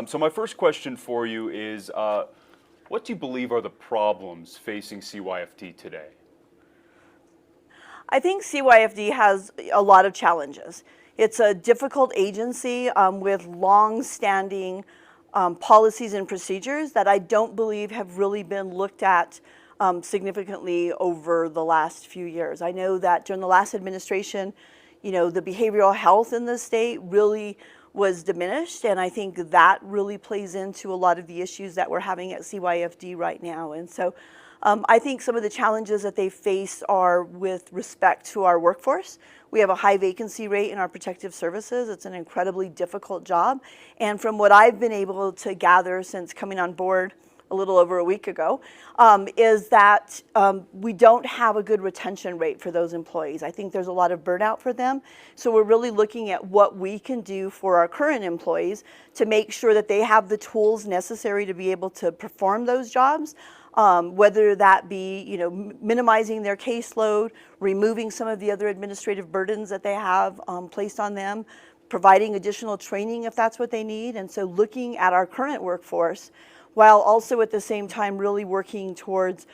So my first question for you is, what do you believe are the problems facing CYFD today? I think CYFD has a lot of challenges. It's a difficult agency with long-standing policies and procedures that I don't believe have really been looked at significantly over the last few years. I know that during the last administration, the behavioral health in the state really was diminished, and I think that really plays into a lot of the issues that we're having at CYFD right now. And so I think some of the challenges that they face are with respect to our workforce. We have a high vacancy rate in our protective services. It's an incredibly difficult job. And from what I've been able to gather since coming on board a little over a week ago, is that we don't have a good retention rate for those employees. I think there's a lot of burnout for them. So we're really looking at what we can do for our current employees to make sure that they have the tools necessary to be able to perform those jobs. Whether that be, minimizing their caseload, removing some of the other administrative burdens that they have placed on them, providing additional training if that's what they need. And so looking at our current workforce, while also at the same time really working towards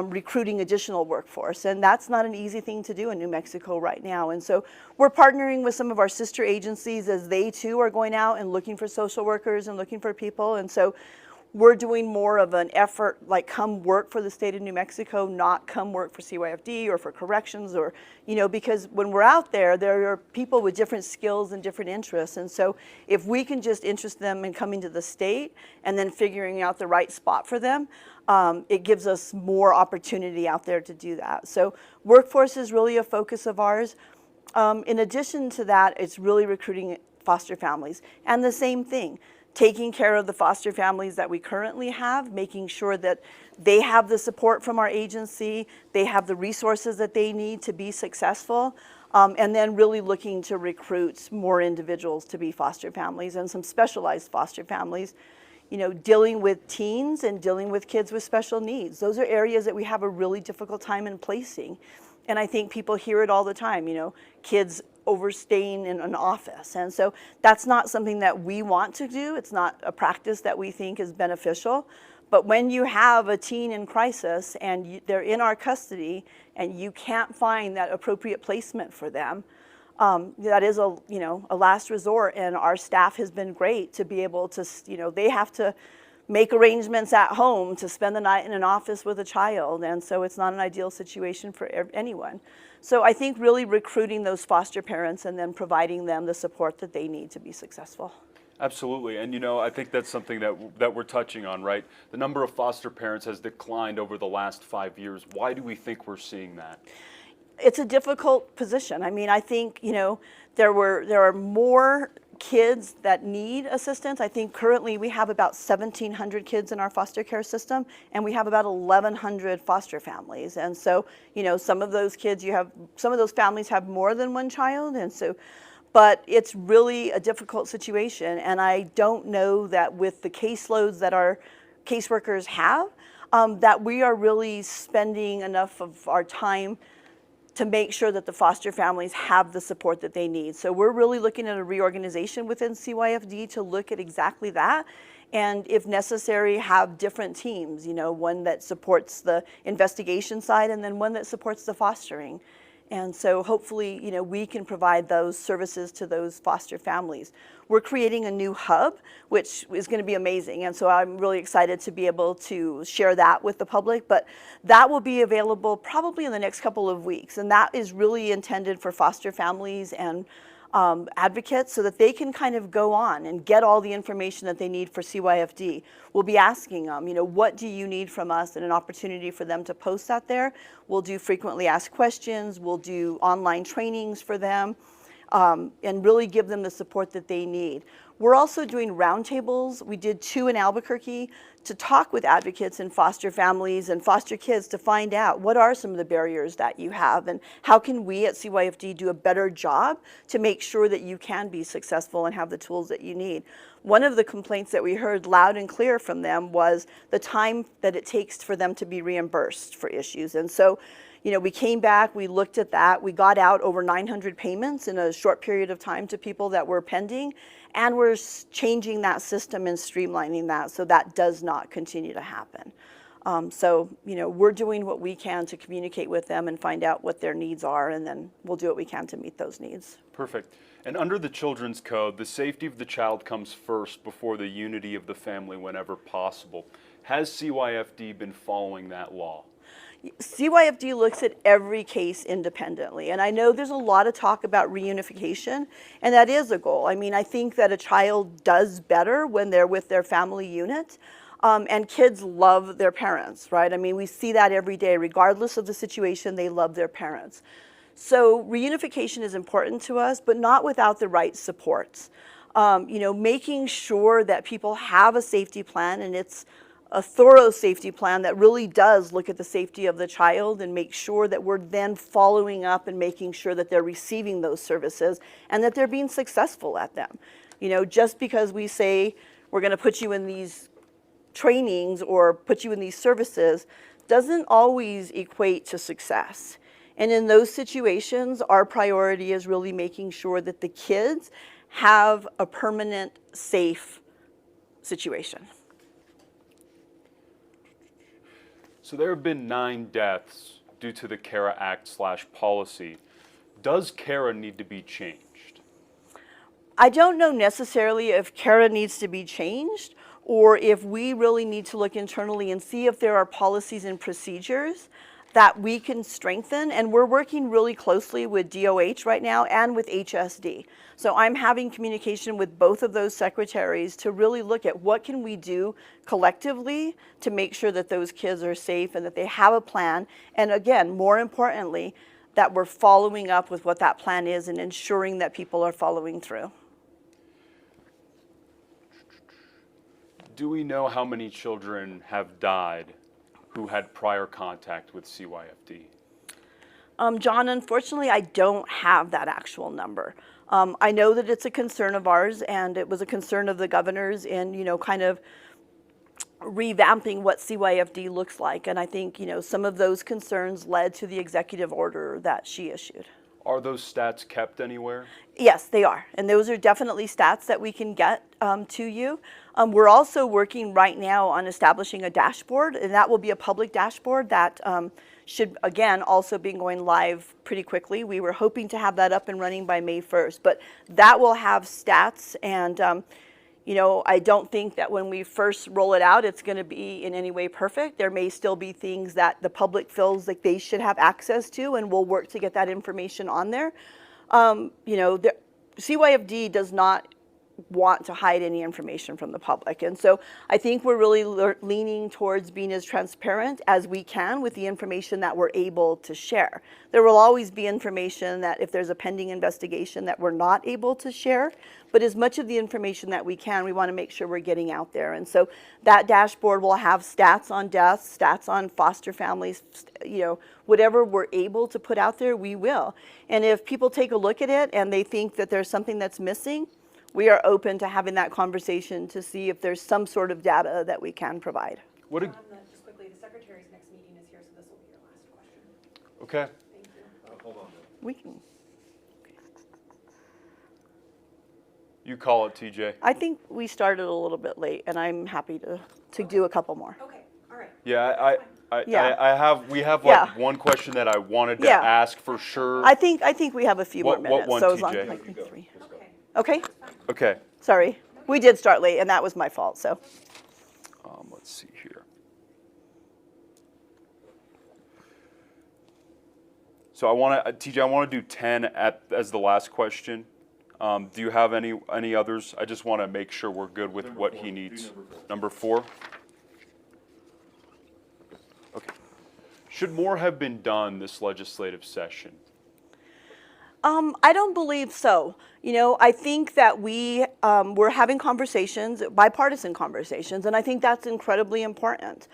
recruiting additional workforce. And that's not an easy thing to do in New Mexico right now. And so we're partnering with some of our sister agencies as they too are going out and looking for social workers and looking for people. And so we're doing more of an effort, like come work for the state of New Mexico, not come work for CYFD or for corrections, or, because when we're out there, there are people with different skills and different interests. And so if we can just interest them in coming to the state and then figuring out the right spot for them, it gives us more opportunity out there to do that. So workforce is really a focus of ours. In addition to that, it's really recruiting foster families. And the same thing, taking care of the foster families that we currently have, making sure that they have the support from our agency, they have the resources that they need to be successful, and then really looking to recruit more individuals to be foster families and some specialized foster families, dealing with teens and dealing with kids with special needs. Those are areas that we have a really difficult time in placing. And I think people hear it all the time, kids overstaying in an office. And so that's not something that we want to do. It's not a practice that we think is beneficial. But when you have a teen in crisis and they're in our custody and you can't find that appropriate placement for them, that is a last resort. And our staff has been great to be able to, they have to make arrangements at home to spend the night in an office with a child. And so it's not an ideal situation for anyone. So I think really recruiting those foster parents and then providing them the support that they need to be successful. Absolutely. And I think that's something that we're touching on, right? The number of foster parents has declined over the last 5 years. Why do we think we're seeing that? It's a difficult position. I mean, I think, there are more kids that need assistance. I think currently we have about 1,700 kids in our foster care system, and we have about 1,100 foster families. And so, some of those kids, some of those families have more than one child, and so, but it's really a difficult situation. And I don't know that with the caseloads that our caseworkers have, that we are really spending enough of our time to make sure that the foster families have the support that they need. So we're really looking at a reorganization within CYFD to look at exactly that, and if necessary, have different teams, one that supports the investigation side and then one that supports the fostering. And so hopefully, we can provide those services to those foster families. We're creating a new hub, which is going to be amazing. And so I'm really excited to be able to share that with the public. But that will be available probably in the next couple of weeks. And that is really intended for foster families and advocates so that they can kind of go on and get all the information that they need for CYFD. We'll be asking them, what do you need from us, and an opportunity for them to post out there. We'll do frequently asked questions. We'll do online trainings for them and really give them the support that they need. We're also doing roundtables. We did 2 in Albuquerque to talk with advocates and foster families and foster kids to find out what are some of the barriers that you have and how can we at CYFD do a better job to make sure that you can be successful and have the tools that you need. One of the complaints that we heard loud and clear from them was the time that it takes for them to be reimbursed for issues. And so, we came back, we looked at that, we got out over 900 payments in a short period of time to people that were pending, and we're changing that system and streamlining that so that does not continue to happen. So, we're doing what we can to communicate with them and find out what their needs are, and then we'll do what we can to meet those needs. Perfect. And under the Children's Code, the safety of the child comes first before the unity of the family whenever possible. Has CYFD been following that law? CYFD looks at every case independently, and I know there's a lot of talk about reunification, and that is a goal. I mean, I think that a child does better when they're with their family unit, and kids love their parents, right? I mean, we see that every day. Regardless of the situation, they love their parents. So reunification is important to us, but not without the right supports. Making sure that people have a safety plan, and it's a thorough safety plan that really does look at the safety of the child and make sure that we're then following up and making sure that they're receiving those services and that they're being successful at them. Just because we say we're going to put you in these trainings or put you in these services doesn't always equate to success. And in those situations, our priority is really making sure that the kids have a permanent, safe situation. So there have been 9 deaths due to the CARA Act/policy. Does CARA need to be changed? I don't know necessarily if CARA needs to be changed or if we really need to look internally and see if there are policies and procedures that we can strengthen. And we're working really closely with DOH right now and with HSD. So I'm having communication with both of those secretaries to really look at what can we do collectively to make sure that those kids are safe and that they have a plan. And again, more importantly, that we're following up with what that plan is and ensuring that people are following through. Do we know how many children have died who had prior contact with CYFD? John, unfortunately, I don't have that actual number. I know that it's a concern of ours, and it was a concern of the governor's in, kind of revamping what CYFD looks like. And I think, some of those concerns led to the executive order that she issued. Are those stats kept anywhere? Yes, they are. And those are definitely stats that we can get to you. We're also working right now on establishing a dashboard, and that will be a public dashboard that should, again, also be going live pretty quickly. We were hoping to have that up and running by May 1st, but that will have stats. And, I don't think that when we first roll it out, it's going to be in any way perfect. There may still be things that the public feels like they should have access to, and we'll work to get that information on there. CYFD does not want to hide any information from the public. And so I think we're really leaning towards being as transparent as we can with the information that we're able to share. There will always be information that if there's a pending investigation that we're not able to share, but as much of the information that we can, we want to make sure we're getting out there. And so that dashboard will have stats on deaths, stats on foster families, whatever we're able to put out there, we will. And if people take a look at it and they think that there's something that's missing, we are open to having that conversation to see if there's some sort of data that we can provide. Just quickly, the secretary's next meeting is here, so this will be your last question. Okay. Thank you. Hold on. We can. You call it, TJ. I think we started a little bit late, and I'm happy to do a couple more. Okay, all right. Yeah, we have Yeah. one question that I wanted to Yeah. ask for sure. I think we have a few more What minutes. one, so as long TJ? as like 3. Okay. Okay. Okay. Sorry, we did start late, and that was my fault. So. Let's see here. So TJ, I want to do 10 as the last question. Do you have any others? I just want to make sure we're good with what he needs. Number 4. Okay. Should more have been done this legislative session? I don't believe so. I think that we're having conversations, bipartisan conversations, and I think that's incredibly important.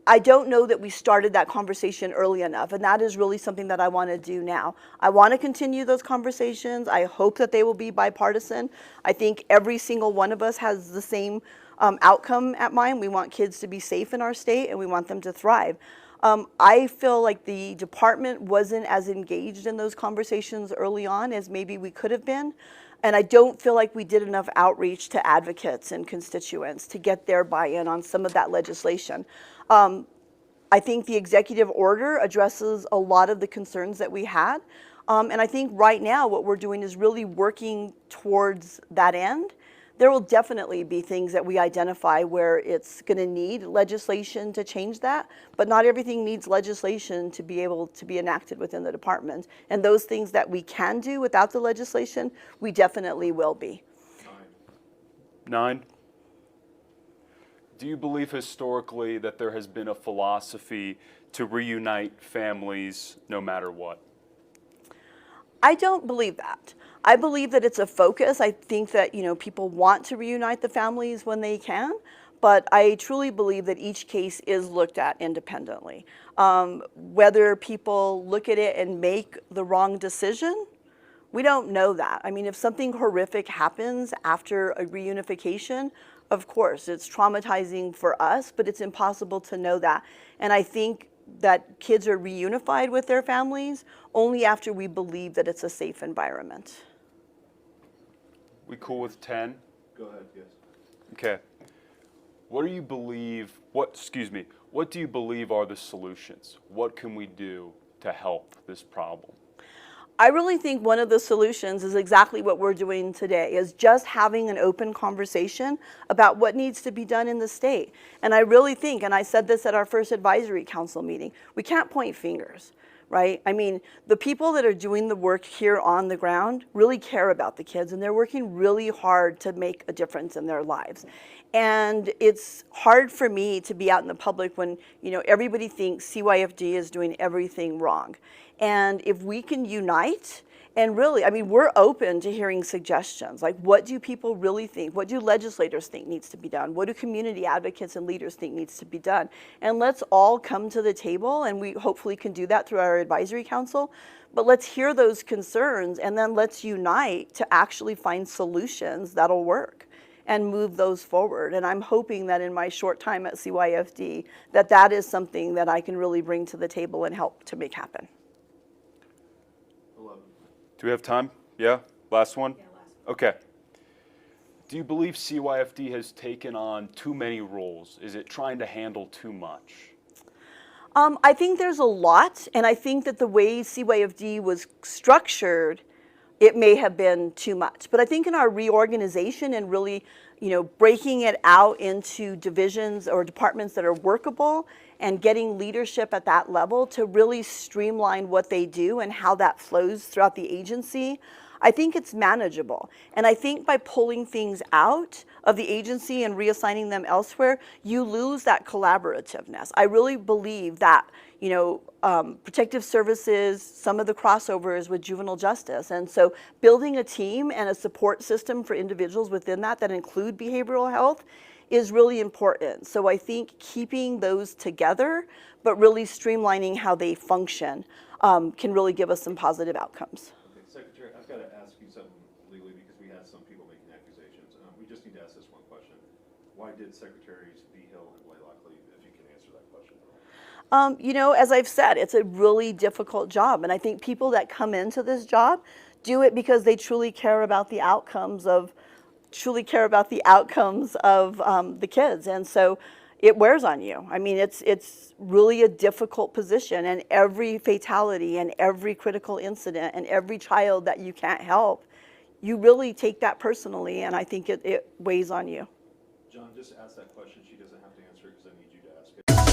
I don't know that we started that conversation early enough, and that is really something that I want to do now. I want to continue those conversations. I hope that they will be bipartisan. I think every single one of us has the same outcome at mind. We want kids to be safe in our state, and we want them to thrive. I feel like the department wasn't as engaged in those conversations early on as maybe we could have been. And I don't feel like we did enough outreach to advocates and constituents to get their buy-in on some of that legislation. I think the executive order addresses a lot of the concerns that we had. And I think right now what we're doing is really working towards that end. There will definitely be things that we identify where it's going to need legislation to change that, but not everything needs legislation to be able to be enacted within the department. And those things that we can do without the legislation, we definitely will be. 9. Do you believe historically that there has been a philosophy to reunite families no matter what? I don't believe that. I believe that it's a focus. I think that, people want to reunite the families when they can, but I truly believe that each case is looked at independently. Whether people look at it and make the wrong decision, we don't know that. I mean, if something horrific happens after a reunification, of course, it's traumatizing for us, but it's impossible to know that. And I think that kids are reunified with their families only after we believe that it's a safe environment. We cool with 10? Go ahead, yes. Okay. What do you believe are the solutions? What can we do to help this problem? I really think one of the solutions is exactly what we're doing today, is just having an open conversation about what needs to be done in the state. And I really think, and I said this at our first advisory council meeting, we can't point fingers, right? I mean, the people that are doing the work here on the ground really care about the kids, and they're working really hard to make a difference in their lives. And it's hard for me to be out in the public when, everybody thinks CYFD is doing everything wrong. And if we can unite, and really, we're open to hearing suggestions. Like, what do people really think? What do legislators think needs to be done? What do community advocates and leaders think needs to be done? And let's all come to the table, and we hopefully can do that through our advisory council. But let's hear those concerns, and then let's unite to actually find solutions that'll work and move those forward. And I'm hoping that in my short time at CYFD, that is something that I can really bring to the table and help to make happen. 11. Do we have time? Yeah? Last one? Yeah, last one. Okay. Do you believe CYFD has taken on too many roles? Is it trying to handle too much? I think there's a lot, and I think that the way CYFD was structured, it may have been too much. But I think in our reorganization and really, breaking it out into divisions or departments that are workable and getting leadership at that level to really streamline what they do and how that flows throughout the agency, I think it's manageable. And I think by pulling things out of the agency and reassigning them elsewhere, you lose that collaborativeness. I really believe that, protective services, some of the crossovers with juvenile justice. And so building a team and a support system for individuals within that include behavioral health is really important. So I think keeping those together, but really streamlining how they function, can really give us some positive outcomes. Okay, Secretary, I've got to ask you something legally because we had some people making accusations. We just need to ask this one question. Why did Secretaries Vigil and Blaylock leave, if you can answer that question at all? As I've said, it's a really difficult job. And I think people that come into this job do it because they truly care about the outcomes of the kids. And so it wears on you. It's really a difficult position, and every fatality and every critical incident and every child that you can't help, you really take that personally, and I think it weighs on you. John, just ask that question. She doesn't have to answer it because I need you to ask it.